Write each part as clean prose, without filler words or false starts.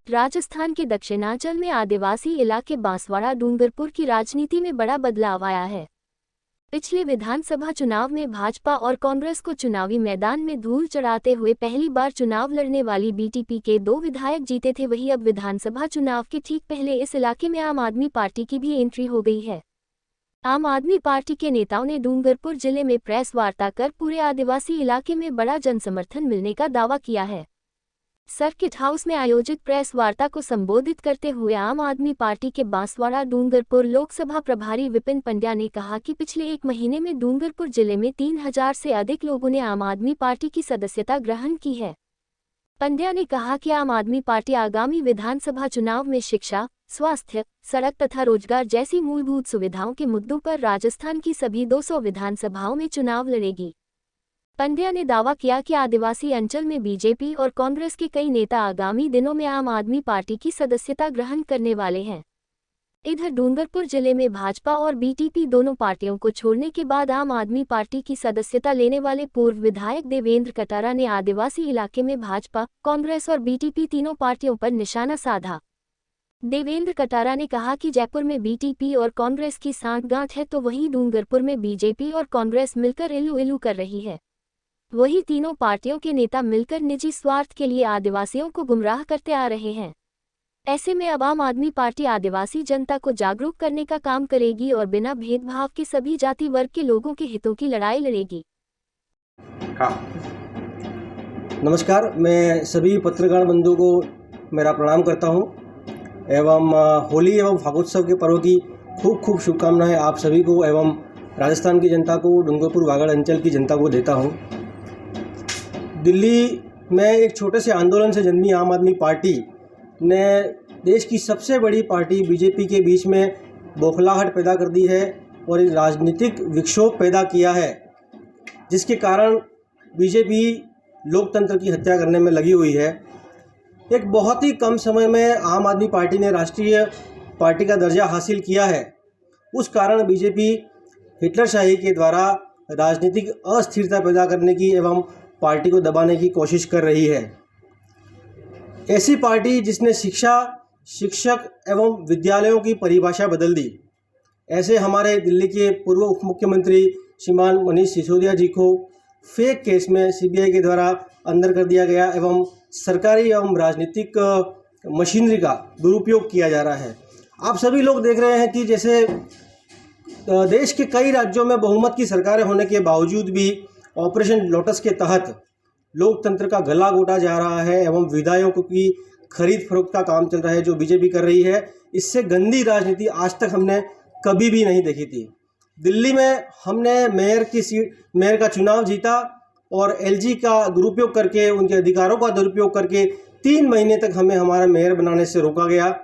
राजस्थान के दक्षिणांचल में आदिवासी इलाके बांसवाड़ा डूंगरपुर की राजनीति में बड़ा बदलाव आया है। पिछले विधानसभा चुनाव में भाजपा और कांग्रेस को चुनावी मैदान में धूल चढ़ाते हुए पहली बार चुनाव लड़ने वाली बीटीपी के 2 विधायक जीते थे। वहीं अब विधानसभा चुनाव के ठीक पहले इस इलाके में आम आदमी पार्टी की भी एंट्री हो गई है। आम आदमी पार्टी के नेताओं ने डूंगरपुर जिले में प्रेस वार्ता कर पूरे आदिवासी इलाके में बड़ा जनसमर्थन मिलने का दावा किया है। सर्किट हाउस में आयोजित प्रेस वार्ता को संबोधित करते हुए आम आदमी पार्टी के बांसवाड़ा डूंगरपुर लोकसभा प्रभारी विपिन पंड्या ने कहा कि पिछले 1 महीने में डूंगरपुर जिले में 3000 से अधिक लोगों ने आम आदमी पार्टी की सदस्यता ग्रहण की है। पंड्या ने कहा कि आम आदमी पार्टी आगामी विधानसभा चुनाव में शिक्षा, स्वास्थ्य, सड़क तथा रोजगार जैसी मूलभूत सुविधाओं के मुद्दों पर राजस्थान की सभी 200 विधानसभाओं में चुनाव लड़ेगी। पंड्या ने दावा किया कि आदिवासी अंचल में बीजेपी और कांग्रेस के कई नेता आगामी दिनों में आम आदमी पार्टी की सदस्यता ग्रहण करने वाले हैं। इधर डूंगरपुर जिले में भाजपा और बीटीपी दोनों पार्टियों को छोड़ने के बाद आम आदमी पार्टी की सदस्यता लेने वाले पूर्व विधायक देवेंद्र कटारा ने आदिवासी इलाके में भाजपा, कांग्रेस और बीटीपी तीनों पार्टियों पर निशाना साधा। देवेंद्र कटारा ने कहा कि जयपुर में बीटीपी और कांग्रेस की सांठगांठ है तो वहीं डूंगरपुर में बीजेपी और कांग्रेस मिलकर इलू इलू कर रही है। वही तीनों पार्टियों के नेता मिलकर निजी स्वार्थ के लिए आदिवासियों को गुमराह करते आ रहे हैं। ऐसे में अब आम आदमी पार्टी आदिवासी जनता को जागरूक करने का काम करेगी और बिना भेदभाव के सभी जाति वर्ग के लोगों के हितों की लड़ाई लड़ेगी। नमस्कार, मैं सभी पत्रकार बंधुओं को मेरा प्रणाम करता हूं एवं होली एवं फागोत्सव के पर्व की खूब खूब शुभकामनाएं आप सभी को एवं राजस्थान की जनता को, डूंगरपुर वागड़ अंचल की जनता को देता हूं। दिल्ली में एक छोटे से आंदोलन से जन्मी आम आदमी पार्टी ने देश की सबसे बड़ी पार्टी बीजेपी के बीच में बौखलाहट पैदा कर दी है और एक राजनीतिक विक्षोभ पैदा किया है, जिसके कारण बीजेपी लोकतंत्र की हत्या करने में लगी हुई है। एक बहुत ही कम समय में आम आदमी पार्टी ने राष्ट्रीय पार्टी का दर्जा हासिल किया है। उस कारण बीजेपी हिटलरशाही के द्वारा राजनीतिक अस्थिरता पैदा करने की एवं पार्टी को दबाने की कोशिश कर रही है। ऐसी पार्टी जिसने शिक्षा, शिक्षक एवं विद्यालयों की परिभाषा बदल दी। ऐसे हमारे दिल्ली के पूर्व उप मुख्यमंत्री श्रीमान मनीष सिसोदिया जी को फेक केस में सीबीआई के द्वारा अंदर कर दिया गया एवं सरकारी एवं राजनीतिक मशीनरी का दुरुपयोग किया जा रहा है। आप सभी लोग देख रहे हैं कि जैसे देश के कई राज्यों में बहुमत की सरकारें होने के बावजूद भी ऑपरेशन लोटस के तहत लोकतंत्र का गला घोटा जा रहा है एवं विधायकों की खरीद फरोख्त का काम चल रहा है जो बीजेपी कर रही है। इससे गंदी राजनीति आज तक हमने कभी भी नहीं देखी थी। दिल्ली में हमने मेयर का चुनाव जीता और एलजी का दुरुपयोग करके, उनके अधिकारों का दुरुपयोग करके 3 महीने तक हमें हमारा मेयर बनाने से रोका गया।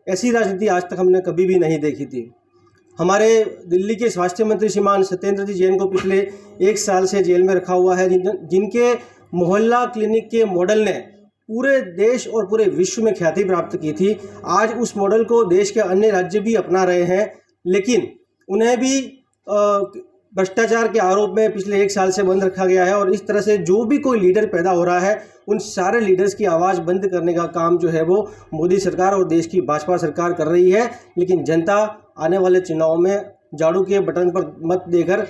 ऐसी राजनीति आज तक हमने कभी भी नहीं देखी थी। हमारे दिल्ली के स्वास्थ्य मंत्री श्रीमान सत्येंद्र जी जैन को पिछले 1 साल से जेल में रखा हुआ है, जिनके मोहल्ला क्लिनिक के मॉडल ने पूरे देश और पूरे विश्व में ख्याति प्राप्त की थी। आज उस मॉडल को देश के अन्य राज्य भी अपना रहे हैं, लेकिन उन्हें भी भ्रष्टाचार के आरोप में पिछले 1 साल से बंद रखा गया है। और इस तरह से जो भी कोई लीडर पैदा हो रहा है, उन सारे लीडर्स की आवाज़ बंद करने का काम जो है वो मोदी सरकार और देश की भाजपा सरकार कर रही है। लेकिन जनता आने वाले चुनाव में झाड़ू के बटन पर मत देकर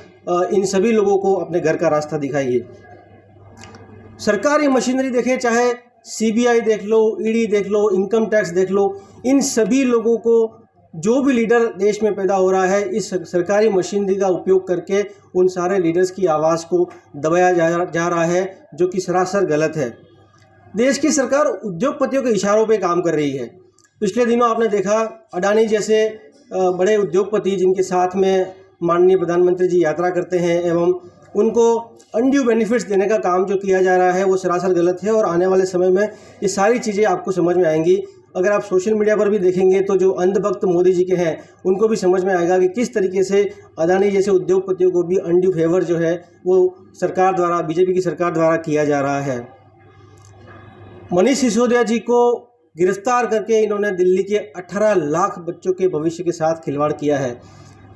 इन सभी लोगों को अपने घर का रास्ता दिखाइए। सरकारी मशीनरी देखें, चाहे सीबीआई देख लो, ईडी देख लो, इनकम टैक्स देख लो, इन सभी लोगों को, जो भी लीडर देश में पैदा हो रहा है, इस सरकारी मशीनरी का उपयोग करके उन सारे लीडर्स की आवाज़ को दबाया जा रहा है, जो कि सरासर गलत है। देश की सरकार उद्योगपतियों के इशारों पे काम कर रही है। पिछले दिनों आपने देखा अडानी जैसे बड़े उद्योगपति जिनके साथ में माननीय प्रधानमंत्री जी यात्रा करते हैं एवं उनको अनड्यू बेनिफिट्स देने का काम जो किया जा रहा है वो सरासर गलत है। और आने वाले समय में ये सारी चीज़ें आपको समझ में आएंगी। अगर आप सोशल मीडिया पर भी देखेंगे तो जो अंधभक्त मोदी जी के हैं उनको भी समझ में आएगा कि किस तरीके से अडानी जैसे उद्योगपतियों को भी अनड्यू फेवर जो है वो सरकार द्वारा, बीजेपी की सरकार द्वारा किया जा रहा है। मनीष सिसोदिया जी को गिरफ्तार करके इन्होंने दिल्ली के 18 लाख बच्चों के भविष्य के साथ खिलवाड़ किया है।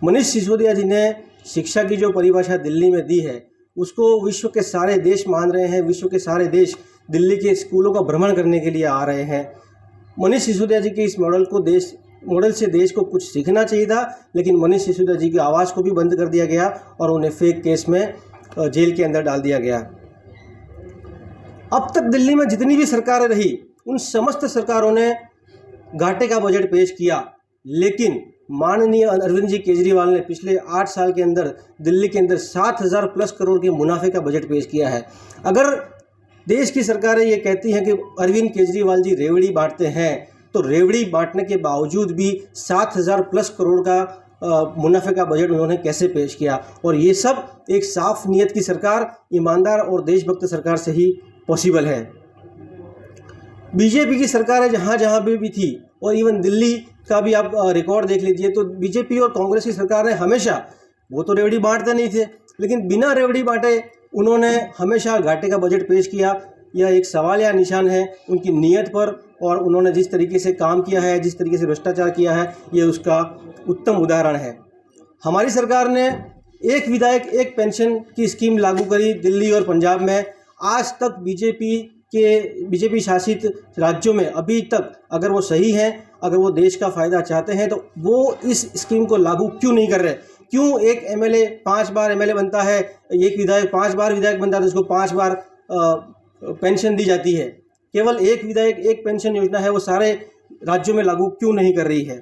मनीष सिसोदिया जी ने शिक्षा की जो परिभाषा दिल्ली में दी है उसको विश्व के सारे देश मान रहे हैं। विश्व के सारे देश दिल्ली के स्कूलों का भ्रमण करने के लिए आ रहे हैं। मनीष सिसोदिया जी के इस मॉडल से देश को कुछ सीखना चाहिए था, लेकिन मनीष सिसोदिया जी की आवाज़ को भी बंद कर दिया गया और उन्हें फेक केस में जेल के अंदर डाल दिया गया। अब तक दिल्ली में जितनी भी सरकारें रही, उन समस्त सरकारों ने घाटे का बजट पेश किया, लेकिन माननीय अरविंद जी केजरीवाल ने पिछले 8 साल के अंदर दिल्ली के अंदर 7,000 प्लस करोड़ के मुनाफे का बजट पेश किया है। अगर देश की सरकारें ये कहती हैं कि अरविंद केजरीवाल जी रेवड़ी बांटते हैं, तो रेवड़ी बांटने के बावजूद भी 7,000 प्लस करोड़ का मुनाफे का बजट उन्होंने कैसे पेश किया? और ये सब एक साफ नीयत की सरकार, ईमानदार और देशभक्त सरकार से ही पॉसिबल है। बीजेपी की सरकारें जहाँ जहाँ भी थी, और इवन दिल्ली का भी आप रिकॉर्ड देख लीजिए, तो बीजेपी और कांग्रेस की सरकार ने हमेशा, वो तो रेवड़ी बांटते नहीं थे, लेकिन बिना रेवड़ी बांटे उन्होंने हमेशा घाटे का बजट पेश किया। यह एक सवाल या निशान है उनकी नीयत पर, और उन्होंने जिस तरीके से काम किया है, जिस तरीके से भ्रष्टाचार किया है, ये उसका उत्तम उदाहरण है। हमारी सरकार ने एक विधायक एक पेंशन की स्कीम लागू करी दिल्ली और पंजाब में। आज तक बीजेपी शासित राज्यों में अभी तक, अगर वो सही हैं, अगर वो देश का फ़ायदा चाहते हैं, तो वो इस स्कीम को लागू क्यों नहीं कर रहे? क्यों एक एमएलए 5 बार एमएलए बनता है, एक विधायक 5 बार विधायक बनता है, तो उसको 5 बार पेंशन दी जाती है? केवल एक विधायक एक पेंशन योजना है, वो सारे राज्यों में लागू क्यों नहीं कर रही है?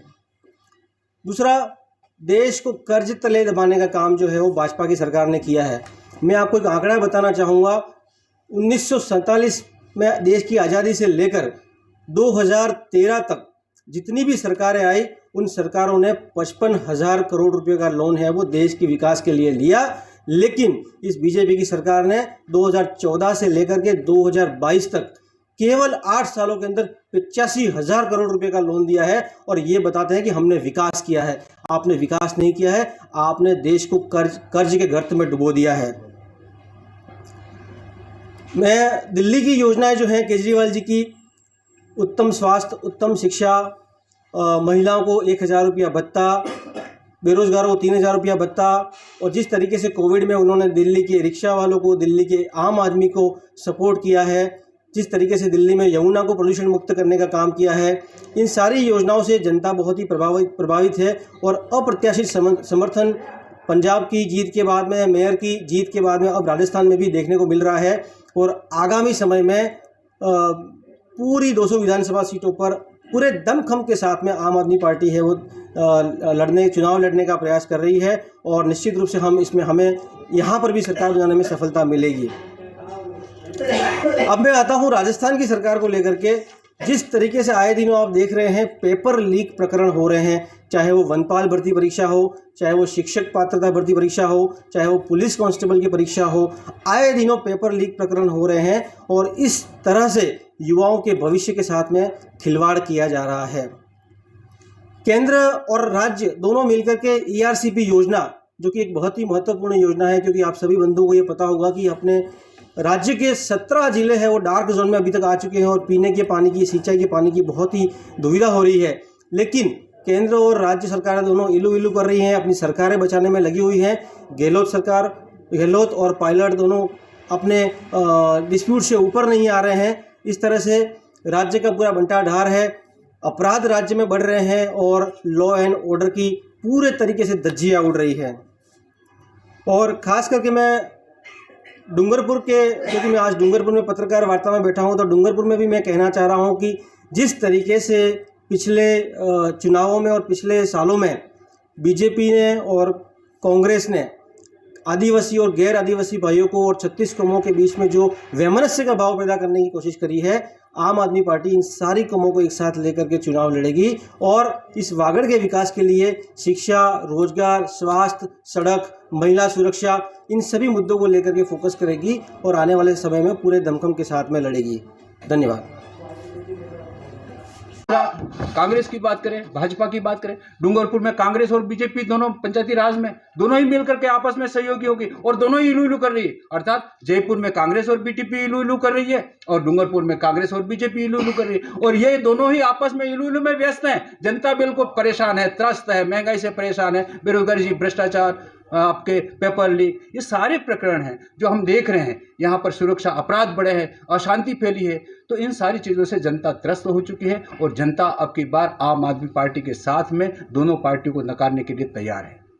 दूसरा, देश को कर्ज तले दबाने का काम जो है वो भाजपा की सरकार ने किया है। मैं आपको एक आंकड़ा बताना चाहूँगा। 1947 में देश की आज़ादी से लेकर 2013 तक जितनी भी सरकारें आई, उन सरकारों ने 55,000 करोड़ रुपए का लोन है वो देश के विकास के लिए लिया। लेकिन इस बीजेपी की सरकार ने 2014 से लेकर के 2022 तक केवल 8 सालों के अंदर 85,000 करोड़ रुपए का लोन दिया है, और ये बताते हैं कि हमने विकास किया है। आपने विकास नहीं किया है, आपने देश को कर्ज के गर्त में डुबो दिया है। मैं दिल्ली की योजनाएं जो हैं केजरीवाल जी की, उत्तम स्वास्थ्य, उत्तम शिक्षा, महिलाओं को 1,000 रुपया भत्ता, बेरोजगारों को 3,000 रुपया भत्ता, और जिस तरीके से कोविड में उन्होंने दिल्ली के रिक्शा वालों को, दिल्ली के आम आदमी को सपोर्ट किया है, जिस तरीके से दिल्ली में यमुना को प्रदूषण मुक्त करने का काम किया है, इन सारी योजनाओं से जनता बहुत ही प्रभावित है। और अप्रत्याशित समर्थन पंजाब की जीत के बाद में, मेयर की जीत के बाद में, अब राजस्थान में भी देखने को मिल रहा है। और आगामी समय में पूरी 200 विधानसभा सीटों पर पूरे दमखम के साथ में आम आदमी पार्टी है वो चुनाव लड़ने का प्रयास कर रही है, और निश्चित रूप से हमें यहाँ पर भी सरकार बनाने में सफलता मिलेगी। अब मैं आता हूँ राजस्थान की सरकार को लेकर के। जिस तरीके से आए दिनों आप देख रहे हैं पेपर लीक प्रकरण हो रहे हैं, चाहे वो वनपाल भर्ती परीक्षा हो, चाहे वो शिक्षक पात्रता भर्ती परीक्षा हो, चाहे वो पुलिस कांस्टेबल की परीक्षा हो, आए दिनों पेपर लीक प्रकरण हो रहे हैं, और इस तरह से युवाओं के भविष्य के साथ में खिलवाड़ किया जा रहा है। केंद्र और राज्य दोनों मिलकर के ERCP योजना, जो कि एक बहुत ही महत्वपूर्ण योजना है, क्योंकि आप सभी बंधुओं को ये पता होगा कि अपने राज्य के 17 जिले हैं वो डार्क जोन में अभी तक आ चुके हैं, और पीने के पानी की, सिंचाई के पानी की बहुत ही दुविधा हो रही है। लेकिन केंद्र और राज्य सरकारें दोनों इलू कर रही हैं, अपनी सरकारें बचाने में लगी हुई हैं। गहलोत और पायलट दोनों अपने डिस्प्यूट से ऊपर नहीं आ रहे हैं। इस तरह से राज्य का पूरा बंटाढार है, अपराध राज्य में बढ़ रहे हैं, और लॉ एंड ऑर्डर की पूरे तरीके से धज्जियां उड़ रही है। और ख़ास करके मैं डूंगरपुर के, क्योंकि मैं आज डूंगरपुर में पत्रकार वार्ता में बैठा हूं, तो डूंगरपुर में भी मैं कहना चाह रहा हूं कि जिस तरीके से पिछले चुनावों में और पिछले सालों में बीजेपी ने और कांग्रेस ने आदिवासी और गैर आदिवासी भाइयों को और 36 कौमों के बीच में जो वैमनस्य का भाव पैदा करने की कोशिश करी है, आम आदमी पार्टी इन सारी कौमों को एक साथ लेकर के चुनाव लड़ेगी, और इस वागड़ के विकास के लिए शिक्षा, रोजगार, स्वास्थ्य, सड़क, महिला सुरक्षा, इन सभी मुद्दों को लेकर के फोकस करेगी, और आने वाले समय में पूरे दमखम के साथ में लड़ेगी। धन्यवाद। कांग्रेस की बात करें, भाजपा की बात करें, डूंगरपुर में कांग्रेस और बीजेपी दोनों पंचायती राज में दोनों ही मिलकर के आपस में सहयोगी होगी, और दोनों ही इलू कर रही है। अर्थात जयपुर में कांग्रेस और बीटीपी इलू कर रही है, और डूंगरपुर में कांग्रेस और बीजेपी इलू कर रही है, और ये दोनों ही आपस में इलू में व्यस्त हैं। जनता बिल्कुल परेशान है, त्रस्त है, महंगाई से परेशान है, बेरोजगारी, भ्रष्टाचार, आपके पेपर लीक, ये सारे प्रकरण हैं जो हम देख रहे हैं। यहाँ पर सुरक्षा अपराध बढ़े हैं, अशांति फैली है, तो इन सारी चीज़ों से जनता त्रस्त हो चुकी है और जनता अब की बार आम आदमी पार्टी के साथ में दोनों पार्टियों को नकारने के लिए तैयार है।